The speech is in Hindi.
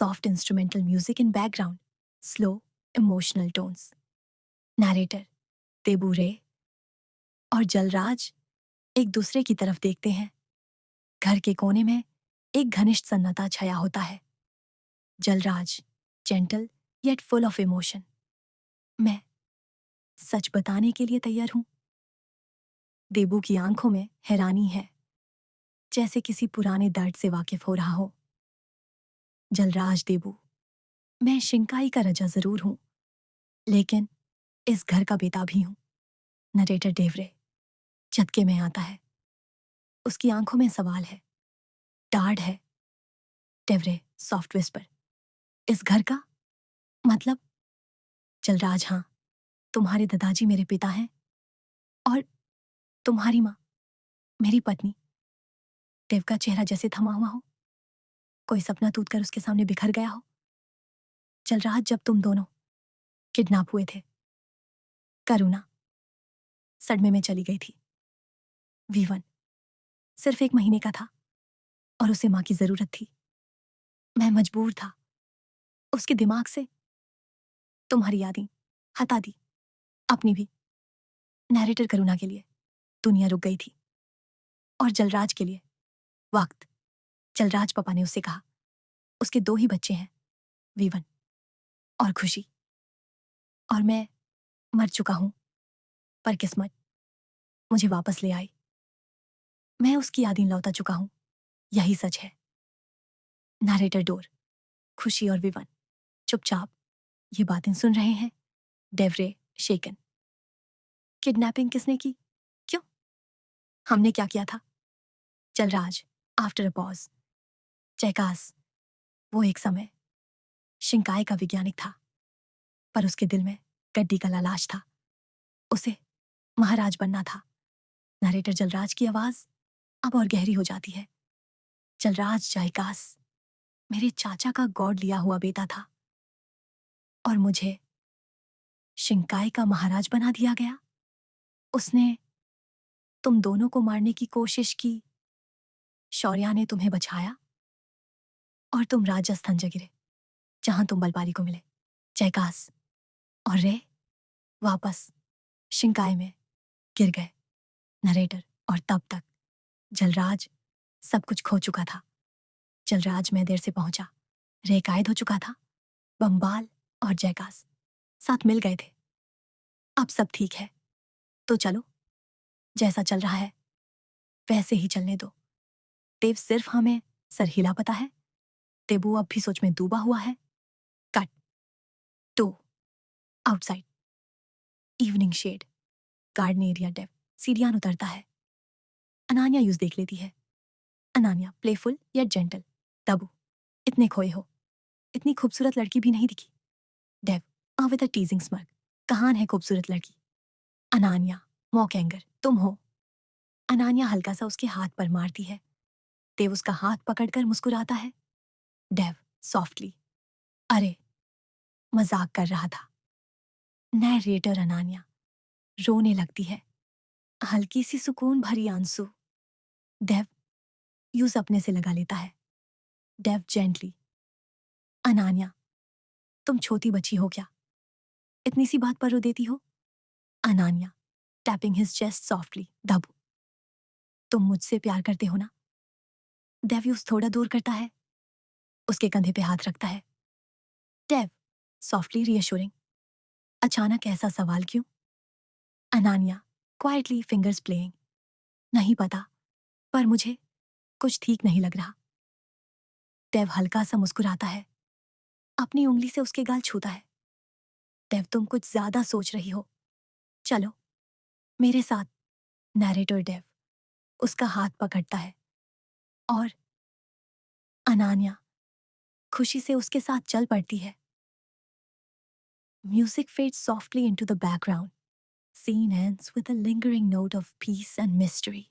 soft instrumental music in background, slow, emotional tones. Narrator देबू रे और जलराज एक दूसरे की तरफ देखते हैं। घर के कोने में एक घनिष्ठ सन्नाटा छाया होता है। Jalraj gentle yet full of emotion. मैं सच बताने के लिए तैयार हूं। देबू की आंखों में हैरानी है, जैसे किसी पुराने दर्द से वाकिफ हो रहा हो। जलराज देबू, मैं शिंकाई का रजा जरूर हूं, लेकिन इस घर का बेटा भी हूं। नरेटर डेवरे झटके में आता है। उसकी आंखों में सवाल है, डाढ़ है। डेवरे सॉफ्ट विस्पर, इस घर का मतलब? जलराज हाँ, तुम्हारे दादाजी मेरे पिता हैं और तुम्हारी माँ मेरी पत्नी। देव का चेहरा जैसे थमा हुआ हो, कोई सपना टूट कर उसके सामने बिखर गया हो। जलराज, जब तुम दोनों किडनैप हुए थे, करुणा सदमे में चली गई थी। वीवन सिर्फ 1 महीने का था और उसे माँ की जरूरत थी। मैं मजबूर था उसके दिमाग से तुम्हारी यादें हटा दी, अपनी भी। नैरेटर करुणा के लिए दुनिया रुक गई थी और जलराज के लिए वक्त। जलराज पापा ने उससे कहा, उसके 2 ही बच्चे हैं, वीवन और खुशी। और मैं मर चुका हूं, पर किस्मत मुझे वापस ले आई। मैं उसकी यादें लौटा चुका हूं, यही सच है। नैरेटर डोर, खुशी और विवन चुपचाप ये बातें सुन रहे हैं। डेवरे शेकन, किडनैपिंग किसने की? क्यों? हमने क्या किया था? जलराज आफ्टर अ पॉज, जयकास, वो एक समय शिंकाई का वैज्ञानिक था, पर उसके दिल में गड्डी का लालाश था। उसे महाराज बनना था। नरेटर जलराज की आवाज अब और गहरी हो जाती है। जलराज जयकास मेरे चाचा का गॉड लिया हुआ बेटा था और मुझे शिंकाई का महाराज बना दिया गया। उसने तुम दोनों को मारने की कोशिश की, शौर्या ने तुम्हें बचाया और तुम राजस्थान जा गिरे, जहां तुम बलपारी को मिले। जयकास और रे वापस शिंकाई में गिर गए। नरेटर, और तब तक जलराज सब कुछ खो चुका था। जलराज मैं देर से पहुंचा, रे कायद हो चुका था। बम्बाल और जयकास साथ मिल गए थे। अब सब ठीक है, तो चलो, जैसा चल रहा है वैसे ही चलने दो। देव सिर्फ हमें सर हिला पता है। देबू अब भी सोच में डूबा हुआ है। Cut to outside, evening shade, garden area. Dave सीढ़ियां उतरता है। अनान्या यूज देख लेती है। अनान्या प्लेफुल या जेंटल। तबू, इतने खोए हो, इतनी खूबसूरत लड़की भी नहीं दिखी। Dave with a teasing smirk, कहां है खूबसूरत लड़की? अनान्या मॉक एंगर, तुम हो। अनान्या हल्का सा उसके हाथ पर मारती है। देव उसका हाथ पकड़कर मुस्कुराता है। डेव सॉफ्टली, अरे मजाक कर रहा था। नैरेटर अनान्या रोने लगती है, हल्की सी सुकून भरी आंसू। डेव यूज अपने से लगा लेता है। डेव जेंटली, अनान्या तुम छोटी बच्ची हो क्या? इतनी सी बात पर रो देती हो? Ananya tapping his chest softly, Dabbu तुम मुझसे प्यार करते हो ना? डेव यूज थोड़ा दूर करता है, उसके कंधे पे हाथ रखता है। डेव सॉफ्टली रीअश्योरिंग, अचानक ऐसा सवाल क्यों? अनान्या क्वाइटली फिंगर्स प्लेइंग, नहीं पता, पर मुझे कुछ ठीक नहीं लग रहा। डेव हल्का सा मुस्कुराता है, अपनी उंगली से उसके गाल छूता है। डेव तुम कुछ ज्यादा सोच रही हो, चलो मेरे साथ। नैरेटर डेव उसका हाथ पकड़ता है और अनान्या खुशी से उसके साथ चल पड़ती है। Music fades softly into the background. Scene ends with a lingering note of peace and mystery.